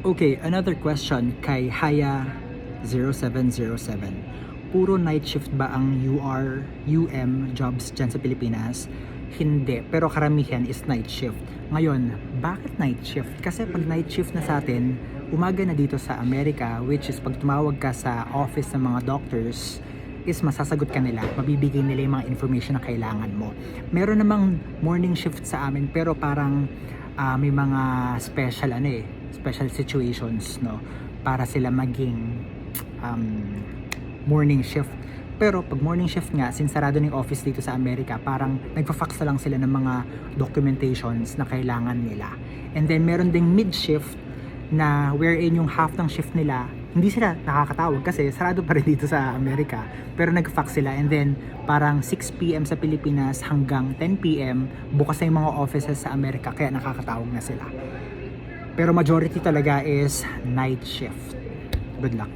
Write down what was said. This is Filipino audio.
Okay, another question kay Haya0707. Puro night shift ba ang UM jobs dyan sa Pilipinas? Hindi, pero karamihan is night shift. Ngayon, bakit night shift? Kasi pag night shift na sa atin, umaga na dito sa Amerika, which is pag tumawag ka sa office ng mga doctors, is masasagot ka nila, mabibigay nila yung mga information na kailangan mo. Meron namang morning shift sa amin, pero parang may mga special situations, no, para sila maging morning shift. Pero pag morning shift nga, since sarado ng office dito sa Amerika, parang nagfa-fax na lang sila ng mga documentations na kailangan nila. And then meron ding mid shift na wherein yung half ng shift nila hindi sila nakakatawag kasi sarado pa rin dito sa Amerika, pero nag-fax sila. And then parang 6 PM sa Pilipinas hanggang 10 PM bukas na yung mga offices sa Amerika, kaya nakakatawag na sila. Pero majority talaga is night shift. Good luck.